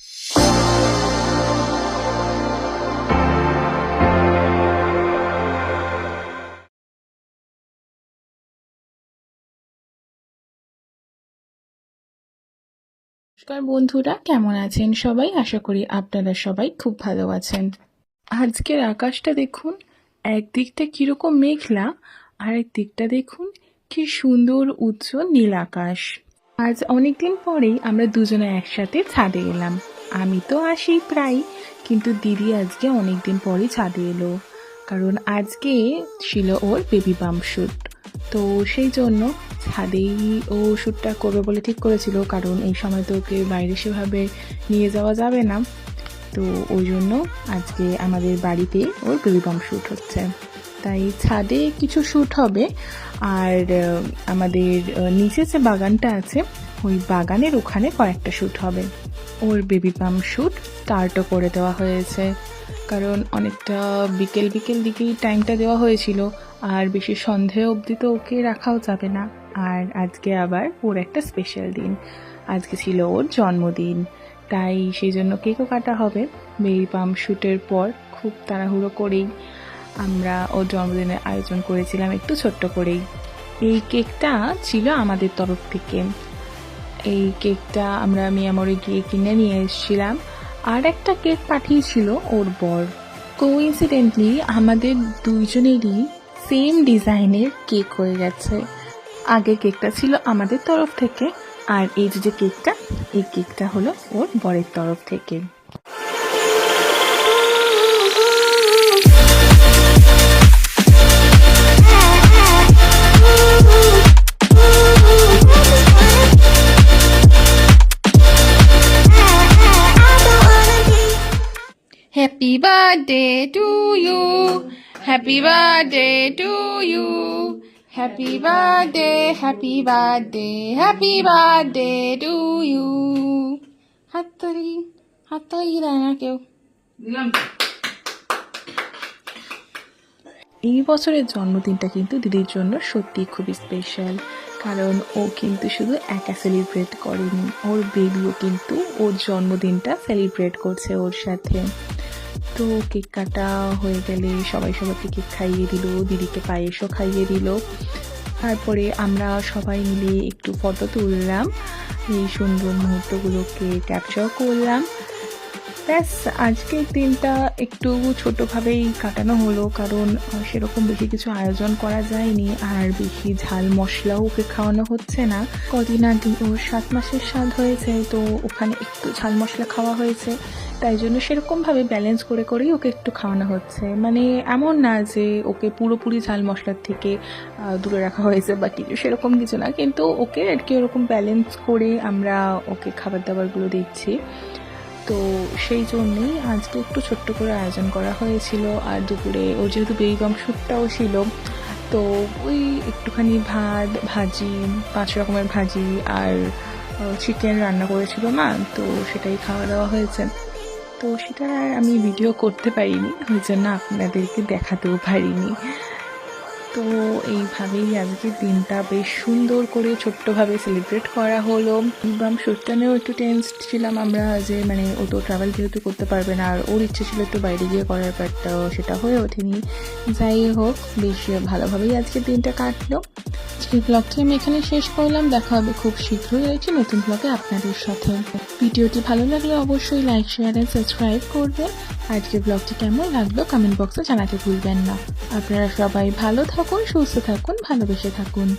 নমস্কার বন্ধুরা, কেমন আছেন সবাই? আশা করি আপনারা সবাই খুব ভালো আছেন। আজকের আকাশটা দেখুন, একদিকটা কিরকম মেঘলা, আর একদিকটা দেখুন কি সুন্দর উজ্জ্বল নীল আকাশ। আজ অনেকদিন পরেই আমরা দুজনে একসাথে ছাদে এলাম। আমি তো আসি প্রায়, কিন্তু দিদি আজকে অনেকদিন পরেই ছাদে এলো, কারণ আজকে ছিল ওর বেবি বাম্প শুট। তো সেই জন্য ছাদেই ও শ্যুটটা করবে বলে ঠিক করেছিল, কারণ এই সময় তো ওকে বাইরে সেভাবে নিয়ে যাওয়া যাবে না। তো ওই জন্য আজকে আমাদের বাড়িতে ওর বেবি বাম্প শ্যুট হচ্ছে, তাই ছাদে কিছু শ্যুট হবে। আর আমাদের নিচে যে বাগানটা আছে, ওই বাগানের ওখানে কয়েকটা শ্যুট হবে। ওর বেবি বাম্প শ্যুট স্টার্টও করে দেওয়া হয়েছে, কারণ অনেকটা বিকেল বিকেল দিকেই টাইমটা দেওয়া হয়েছিল, আর বেশি সন্ধে অবধি তো ওকে রাখাও যাবে না। আর আজকে আবার ওর একটা স্পেশাল দিন, আজকে ছিল ওর জন্মদিন, তাই সেই জন্য কেকও কাটা হবে। বেবি বাম্প শ্যুটের পর খুব তাড়াহুড়ো করেই আমরা ওর জন্মদিনের আয়োজন করেছিলাম একটু ছোট্ট করেই। এই কেকটা ছিল আমাদের তরফ থেকে। এই কেকটা আমরা মিয়ামরে গিয়ে কিনে নিয়ে এসেছিলাম, আর একটা কেক পাঠিয়েছিল ওর বর। কোইন্সিডেন্টলি আমাদের দুইজনেরই সেম ডিজাইনের কেক হয়ে গেছে। আগের কেকটা ছিল আমাদের তরফ থেকে, আর এই যে কেকটা, এই কেকটা হলো ওর বরের তরফ থেকে। Happy birthday to you, happy birthday to you, happy birthday, happy birthday, happy birthday to you. হাততালি দেয় না কেউ। এই বছরের জন্মদিনটা কিন্তু দিদির জন্য সত্যি খুবই স্পেশাল, কারণ ও কিন্তু শুধু একা সেলিব্রেট করেনি, ওর বেবিও কিন্তু ওর জন্মদিনটা সেলিব্রেট করছে ওর সাথে। তো কেক কাটা হয়ে গেলে সবাই সবাইকে কেক খাইয়ে দিল, দিদিকে পায়েসও খাইয়ে দিল। তারপরে আমরা সবাই মিলে একটু ফটো তুললাম, এই সুন্দর মুহূর্তগুলোকে ক্যাপচার করলাম। ব্যাস, আজকের দিনটা একটু ছোটোভাবেই কাটানো হলো, কারণ সেরকম বেশি কিছু আয়োজন করা যায়নি, আর বেশি ঝাল মশলাও ওকে খাওয়ানো হচ্ছে না। কদিন আগে ওর 7 মাসের স্বাদ হয়েছে, তো ওখানে একটু ঝাল মশলা খাওয়া হয়েছে, তাই জন্য সেরকমভাবে ব্যালেন্স করে করেই ওকে একটু খাওয়ানো হচ্ছে। মানে এমন না যে ওকে পুরোপুরি ঝাল মশলার থেকে দূরে রাখা হয়েছে বা কিছু, সেরকম কিছু না, কিন্তু ওকে আর কি ওরকম ব্যালেন্স করে আমরা ওকে খাবার দাবারগুলো দিচ্ছি। তো সেই জন্যই আজকে একটু ছোট্ট করে আয়োজন করা হয়েছিল। আর দুপুরে ওর যেহেতু বেবি বাম্প শ্যুটটাও ছিল, তো ওই একটুখানি ভাত, ভাজি, 5 রকমের ভাজি আর চিকেন রান্না করেছিল মা, তো সেটাই খাওয়া দাওয়া হয়েছে। তো সেটা আমি ভিডিও করতে পারিনি, ওই জন্য আপনাদেরকে দেখাতেও পারিনি। তো এইভাবেই আজকের দিনটা বেশ সুন্দর করে ছোট্টভাবে সেলিব্রেট করা হলো। বাম শ্যুটটা নিয়েও একটু টেন্স ছিলাম আমরা, যে মানে ও তো ট্রাভেল যেহেতু করতে পারবে না, আর ওর ইচ্ছে ছিল একটু বাইরে গিয়ে করার, বাট সেটা হয়ে ওঠেনি। যাই হোক, বেশ ভালোভাবেই আজকের দিনটা কাটলো। আজকের ব্লগটি আমি এখানে শেষ করলাম। দেখা হবে খুব শীঘ্রই একটি নতুন ব্লগে আপনাদের সাথে। ভিডিওটি ভালো লাগলে অবশ্যই লাইক, শেয়ার অ্যান্ড সাবস্ক্রাইব করবেন। আজকের ব্লগটি কেমন লাগলো কমেন্ট বক্সে জানাতে ভুলবেন না। আপনারা সবাই ভালো থাকুন, সুস্থ থাকুন, ভালোবেসে থাকুন।